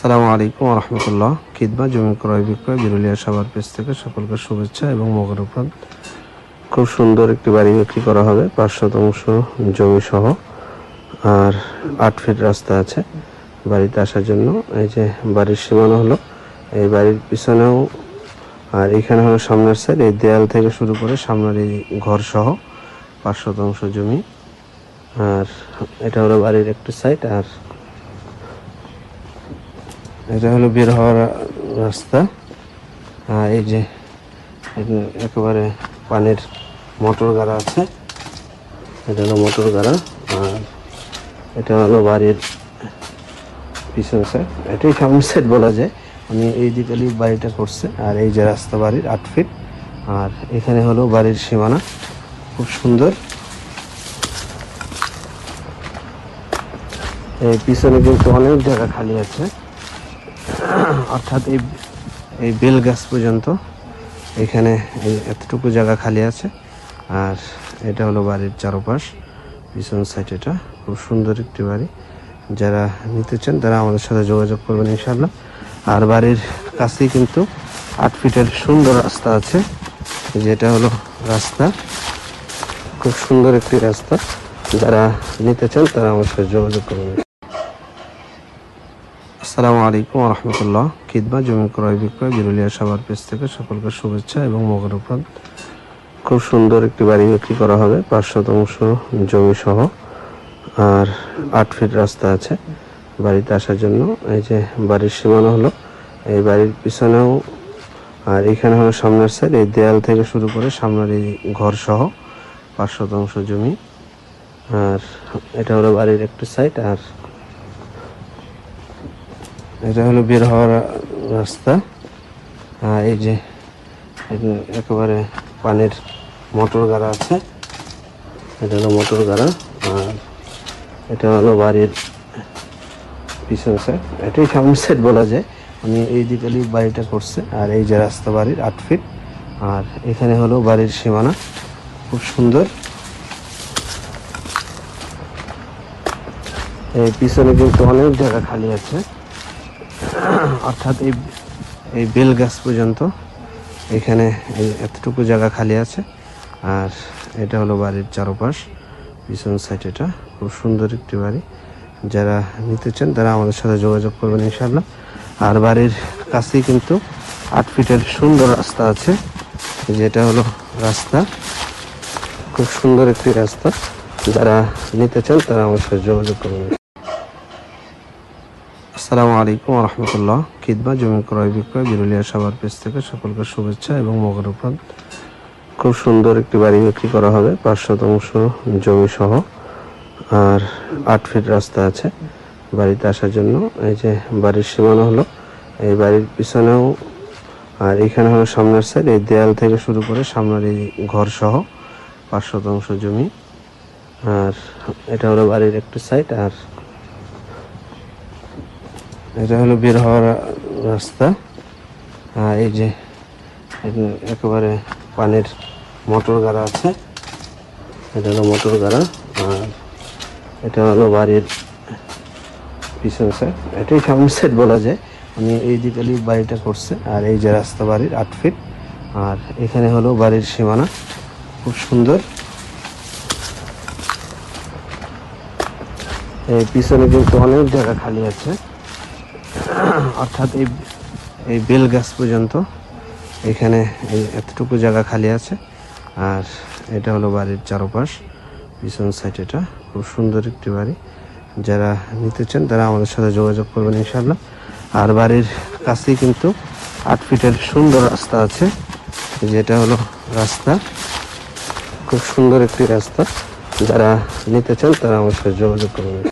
আসসালামু আলাইকুম রহমতুল্লাহ। খিদমা জমি ক্রয় বিক্রয় বিরুলিয়া সাভার পেজ থেকে সকলকে শুভেচ্ছা এবং মোবারকবাদ। খুব সুন্দর একটি বাড়ি বিক্রি করা হবে, 5 শতাংশ জমি সহ, আর 8 ফিট রাস্তা আছে বাড়িতে আসার জন্য। এই যে বাড়ির সীমানা হলো এই বাড়ির পিছনেও, আর এখানে হলো সামনের সাইড। এই দেয়াল থেকে শুরু করে সামনের এই ঘর সহ 5 শতাংশ জমি, আর এটা হলো বাড়ির একটি সাইড। আর এটা হলো বের হওয়ার রাস্তা। এই যে একেবারে পানির মোটর গাড়া আছে, এটা হলো মোটর গাড়া। আর এটা হলো বাড়ির পিছন সাইড, এটাই সামনের সাইড বলা যায়। আমি এই দিকে বাড়িটা করছে, আর এই যে রাস্তা বাড়ির 8 ফিট, আর এখানে হলো বাড়ির সীমানা। খুব সুন্দর। এই পিছনে কিন্তু অনেক জায়গা খালি আছে, অর্থাৎ এই বেল গাছ পর্যন্ত এখানে এতটুকু জায়গা খালি আছে। আর এটা হলো বাড়ির চারপাশ, পিছন সাইড। এটা খুব সুন্দর একটি বাড়ি। যারা নিতে চান তারা আমাদের সাথে যোগাযোগ করবেন ইনশাআল্লাহ। আর বাড়ির কাছেই কিন্তু 8 ফিটের সুন্দর রাস্তা আছে, যেটা হলো রাস্তা, খুব সুন্দর একটি রাস্তা। যারা নিতে চান তারা আমার সাথে যোগাযোগ করবেন। আসসালামু আলাইকুম রহমতুল্লাহ। খিদমা জমি ক্রয় বিক্রয় বিরুলিয়া সাভার পেজ থেকে সকলকে শুভেচ্ছা এবং মোবারকবাদ। খুব সুন্দর একটি বাড়ি বিক্রি করা হবে, 5 শতাংশ জমি সহ, আর 8 ফিট রাস্তা আছে বাড়িতে আসার জন্য। এই যে বাড়ির সীমানা হলো এই বাড়ির পিছনেও, আর এখানে হলো সামনের সাইড। এই দেয়াল থেকে শুরু করে সামনের এই ঘর সহ 5 শতাংশ জমি, আর এটা হলো বাড়ির একটি সাইড। আর এটা হলো বের হওয়ার রাস্তা। এই যে একেবারে পানির মোটর গাড়া আছে, এটা হলো মোটর গাড়া। আর এটা হলো বাড়ির পিছন সাইড, এটাই সামনের সাইড বলা যায়। আমি এই দিকে বাড়িটা করছে, আর এই যে রাস্তা বাড়ির 8 ফিট, আর এখানে হলো বাড়ির সীমানা। খুব সুন্দর। এই পিছনে কিন্তু অনেক জায়গা খালি আছে, অর্থাৎ এই বেল গাছ পর্যন্ত এখানে এতটুকু জায়গা খালি আছে। আর এটা হলো বাড়ির চারপাশ, পিছন সাইড। এটা খুব সুন্দর একটি বাড়ি। যারা নিতে চান তারা আমাদের সাথে যোগাযোগ করবেন ইনশাআল্লাহ। আর বাড়ির কাছেই কিন্তু 8 ফিটের সুন্দর রাস্তা আছে, যেটা হলো রাস্তা, খুব সুন্দর একটি রাস্তা। যারা নিতে চান তারা আমার সাথে যোগাযোগ করবেন। আসসালামু আলাইকুম রহমতুল্লাহ। খিদমা জমি ক্রয় বিক্রয় বিরুলিয়া সাভার পেজ থেকে সকলকে শুভেচ্ছা এবং মোবারকবাদ। খুব সুন্দর একটি বাড়ি বিক্রি করা হবে, 5 শতাংশ জমি সহ, আর 8 ফিট রাস্তা আছে বাড়িতে আসার জন্য। এই যে বাড়ির সীমানা হলো এই বাড়ির পিছনেও, আর এখানে হলো সামনের সাইড। এই দেয়াল থেকে শুরু করে সামনের এই ঘর সহ 5 শতাংশ জমি, আর এটা হলো বাড়ির একটি সাইড। আর এটা হলো বের হওয়ার রাস্তা। এই যে একেবারে পানির মোটর গাড়া আছে, এটা হলো মোটর গাড়া। আর এটা হলো বাড়ির পিছন সাইড, এটাই সামনের সাইড বলা যায়। আমি এই দিকে বাড়িটা করছে, আর এই যে রাস্তা বাড়ির 8 ফিট, আর এখানে হলো বাড়ির সীমানা। খুব সুন্দর। এই পিছনে কিন্তু অনেক জায়গা খালি আছে, অর্থাৎ এই বেল গাছ পর্যন্ত এখানে এতটুকু জায়গা খালি আছে। আর এটা হলো বাড়ির চারপাশ, পিছন সাইড। এটা খুব সুন্দর একটি বাড়ি। যারা নিতে চান তারা আমাদের সাথে যোগাযোগ করবেন ইনশাআল্লাহ। আর বাড়ির কাছেই কিন্তু 8 ফিটের সুন্দর রাস্তা আছে, যেটা হলো রাস্তা, খুব সুন্দর একটি রাস্তা। যারা নিতে চান তারা আমার সাথে যোগাযোগ করবেন।